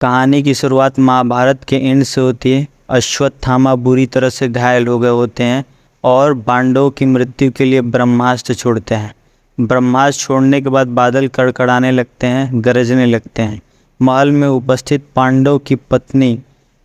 कहानी की शुरुआत महाभारत के एंड से होती है। अश्वत्थामा बुरी तरह से घायल हो गए होते हैं और पांडवों की मृत्यु के लिए ब्रह्मास्त्र छोड़ते हैं। ब्रह्मास्त्र छोड़ने के बाद बादल कड़कड़ाने लगते हैं, गरजने लगते हैं। महल में उपस्थित पांडव की पत्नी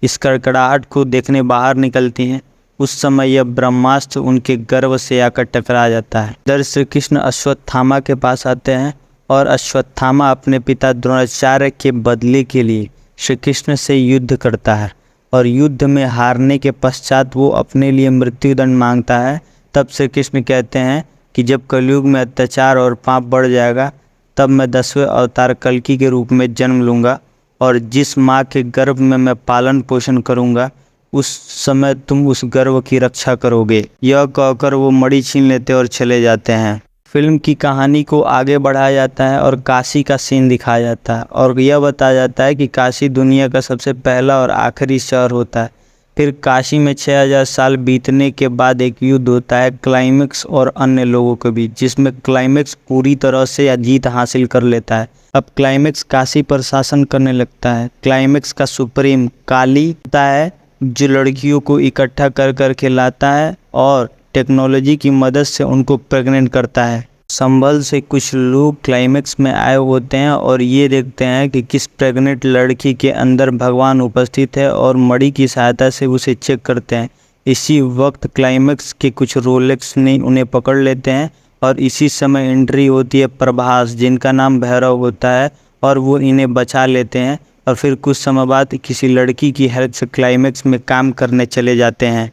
इस कड़कड़ाहट को देखने बाहर निकलती हैं। उस समय यह ब्रह्मास्त्र उनके गर्भ से आकर टकरा जाता है। इधर श्री कृष्ण अश्वत्थामा के पास आते हैं और अश्वत्थामा अपने पिता द्रोणाचार्य के बदले के लिए श्री कृष्ण से युद्ध करता है और युद्ध में हारने के पश्चात वो अपने लिए मृत्युदंड मांगता है। तब श्री कृष्ण कहते हैं कि जब कलयुग में अत्याचार और पाप बढ़ जाएगा तब मैं 10वें अवतार कल्कि के रूप में जन्म लूँगा और जिस माँ के गर्भ में मैं पालन पोषण करूँगा उस समय तुम उस गर्भ की रक्षा करोगे। यह कहकर वो मणि छीन लेते और चले जाते हैं। फिल्म की कहानी को आगे बढ़ाया जाता है और काशी का सीन दिखाया जाता है और यह बताया जाता है कि काशी दुनिया का सबसे पहला और आखिरी शहर होता है। फिर काशी में 6000 साल बीतने के बाद एक युद्ध होता है क्लाइमेक्स और अन्य लोगों के बीच, जिसमें क्लाइमेक्स पूरी तरह से जीत हासिल कर लेता है। अब क्लाइमेक्स काशी पर शासन करने लगता है। क्लाइमेक्स का सुप्रीम काली होता है जो लड़कियों को इकट्ठा कर कर के लाता है और टेक्नोलॉजी की मदद से उनको प्रेग्नेंट करता है। संभल से कुछ लोग क्लाइमेक्स में आए होते हैं और ये देखते हैं कि किस प्रेग्नेंट लड़की के अंदर भगवान उपस्थित है और मणि की सहायता से उसे चेक करते हैं। इसी वक्त क्लाइमेक्स के कुछ रोलेक्स ने उन्हें पकड़ लेते हैं और इसी समय एंट्री होती है प्रभास, जिनका नाम भैरव होता है, और वो इन्हें बचा लेते हैं और फिर कुछ समय बाद किसी लड़की की हेल्प से क्लाइमेक्स में काम करने चले जाते हैं।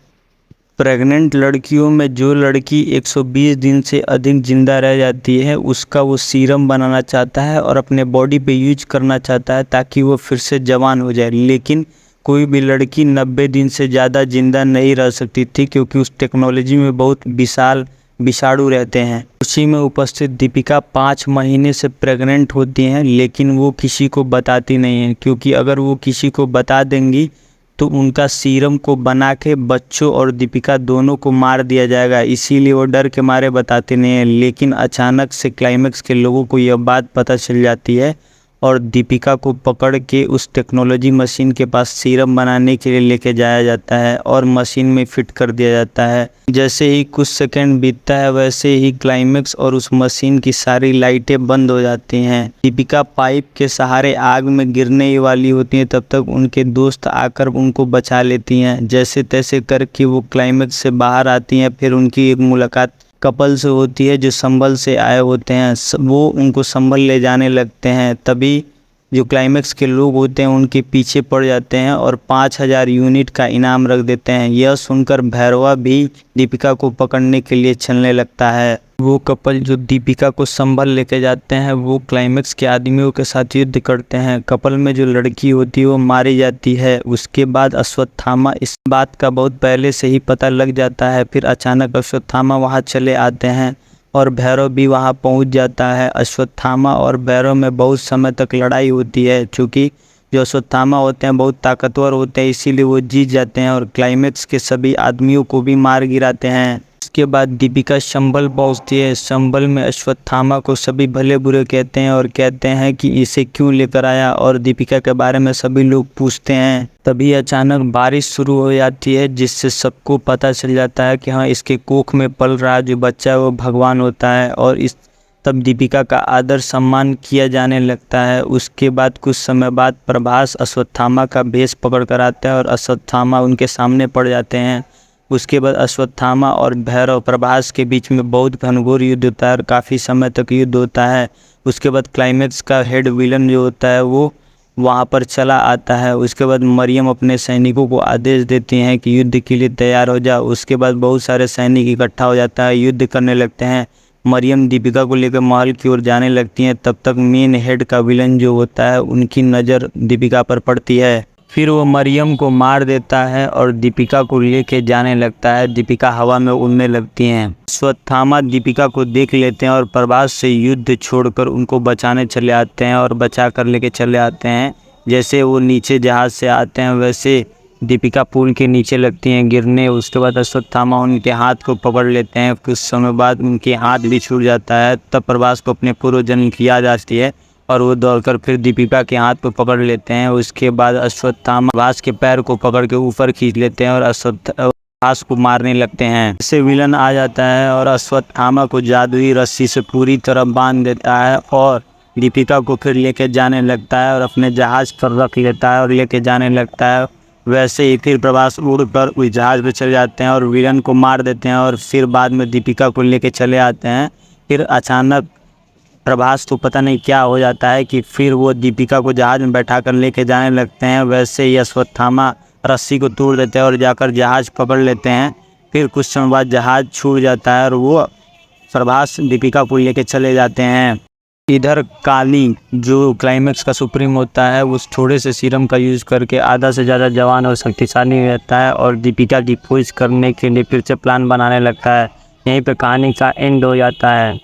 प्रेग्नेंट लड़कियों में जो लड़की 120 दिन से अधिक जिंदा रह जाती है उसका वो सीरम बनाना चाहता है और अपने बॉडी पे यूज करना चाहता है ताकि वो फिर से जवान हो जाए। लेकिन कोई भी लड़की 90 दिन से ज़्यादा जिंदा नहीं रह सकती थी क्योंकि उस टेक्नोलॉजी में बहुत विशाल विषाणु रहते हैं। उसी में उपस्थित दीपिका 5 महीने से प्रेग्नेंट होती हैं, लेकिन वो किसी को बताती नहीं हैं क्योंकि अगर वो किसी को बता देंगी तो उनका सीरम को बना के बच्चों और दीपिका दोनों को मार दिया जाएगा, इसीलिए वो डर के मारे बताते नहीं हैं। लेकिन अचानक से क्लाइमेक्स के लोगों को यह बात पता चल जाती है और दीपिका को पकड़ के उस टेक्नोलॉजी मशीन के पास सीरम बनाने के लिए लेके जाया जाता है और मशीन में फिट कर दिया जाता है। जैसे ही कुछ सेकंड बीतता है वैसे ही क्लाइमेक्स और उस मशीन की सारी लाइटें बंद हो जाती हैं। दीपिका पाइप के सहारे आग में गिरने ही वाली होती हैं, तब तक उनके दोस्त आकर उनको बचा लेती हैं। जैसे तैसे करके वो क्लाइमेक्स से बाहर आती हैं। फिर उनकी एक मुलाकात कपल से होती है जो संभल से आए होते हैं। वो उनको संभल ले जाने लगते हैं। तभी जो क्लाइमेक्स के लोग होते हैं उनके पीछे पड़ जाते हैं और 5000 यूनिट का इनाम रख देते हैं। यह सुनकर भैरवा भी दीपिका को पकड़ने के लिए चलने लगता है। वो कपल जो दीपिका को संभल लेके जाते हैं वो क्लाइमेक्स के आदमियों के साथ युद्ध करते हैं। कपल में जो लड़की होती है वो मारी जाती है। उसके बाद अश्वत्थामा इस बात का बहुत पहले से ही पता लग जाता है। फिर अचानक अश्वत्थामा वहाँ चले आते हैं और भैरव भी वहाँ पहुँच जाता है। अश्वत्थामा और भैरव में बहुत समय तक लड़ाई होती है। चूँकि जो अश्वत्थामा होते हैं बहुत ताकतवर होते हैं, इसीलिए वो जीत जाते हैं और क्लाइमेक्स के सभी आदमियों को भी मार गिराते हैं। इसके बाद दीपिका संभल पहुंचती है। संभल में अश्वत्थामा को सभी भले बुरे कहते हैं और कहते हैं कि इसे क्यों लेकर आया, और दीपिका के बारे में सभी लोग पूछते हैं। तभी अचानक बारिश शुरू हो जाती है जिससे सबको पता चल जाता है कि हाँ, इसके कोख में पल रहा जो बच्चा है वो भगवान होता है और तब दीपिका का आदर सम्मान किया जाने लगता है। उसके बाद कुछ समय बाद प्रभास अश्वत्थामा का भेष पकड़ कर आते हैं और अश्वत्थामा उनके सामने पड़ जाते हैं। उसके बाद अश्वत्थामा और भैरव प्रभास के बीच में बहुत घनघोर युद्ध होता है और काफ़ी समय तक युद्ध होता है। उसके बाद क्लाइमेक्स का हेड विलन जो होता है वो वहाँ पर चला आता है। उसके बाद मरियम अपने सैनिकों को आदेश देती हैं कि युद्ध के लिए तैयार हो जाओ। उसके बाद बहुत सारे सैनिक इकट्ठा हो जाता है, युद्ध करने लगते हैं। मरियम दीपिका को लेकर महल की ओर जाने लगती हैं। तब तक मेन हेड का विलन जो होता है उनकी नज़र दीपिका पर पड़ती है। फिर वो मरियम को मार देता है और दीपिका को लेके जाने लगता है। दीपिका हवा में उड़ने लगती हैं। अश्वत्थामा दीपिका को देख लेते हैं और प्रभास से युद्ध छोड़कर उनको बचाने चले आते हैं और बचा कर लेके चले आते हैं। जैसे वो नीचे जहाज़ से आते हैं वैसे दीपिका पुल के नीचे लगती हैं गिरने। उसके बाद अश्वत्थामा उनके हाथ को पकड़ लेते हैं। कुछ समय बाद उनके हाथ भी छूट जाता है। तब प्रभास को अपने पूर्व जन्म की याद आती है और वो दौड़कर फिर दीपिका के हाथ को पकड़ लेते हैं। उसके बाद अश्वत्थामा प्रभास के पैर को पकड़ के ऊपर खींच लेते हैं और प्रभास को मारने लगते हैं। इससे विलन आ जाता है और अश्वत्थामा को जादुई रस्सी से पूरी तरह बांध देता है और दीपिका को फिर लेके जाने लगता है और अपने जहाज़ पर रख लेता है और लेके जाने लगता है। वैसे ही फिर प्रभास उड़कर उस जहाज़ पे चले जाते हैं और विलन को मार देते हैं और फिर बाद में दीपिका को लेके चले आते हैं। फिर अचानक प्रभास को पता नहीं क्या हो जाता है कि फिर वो दीपिका को जहाज़ में बैठा कर लेके जाने लगते हैं। वैसे ही अश्वत्थामा रस्सी को तोड़ देते हैं और जाकर जहाज़ पकड़ लेते हैं। फिर कुछ समय बाद जहाज़ छूट जाता है और वो प्रभास दीपिका को लेके चले जाते हैं। इधर काली जो क्लाइमेक्स का सुप्रीम होता है उस थोड़े से सीरम का यूज़ करके आधा से ज़्यादा जवान और शक्तिशाली रहता है और दीपिका की खोज करने के लिए फिर से प्लान बनाने लगता है। यहीं पे कहानी का एंड हो जाता है।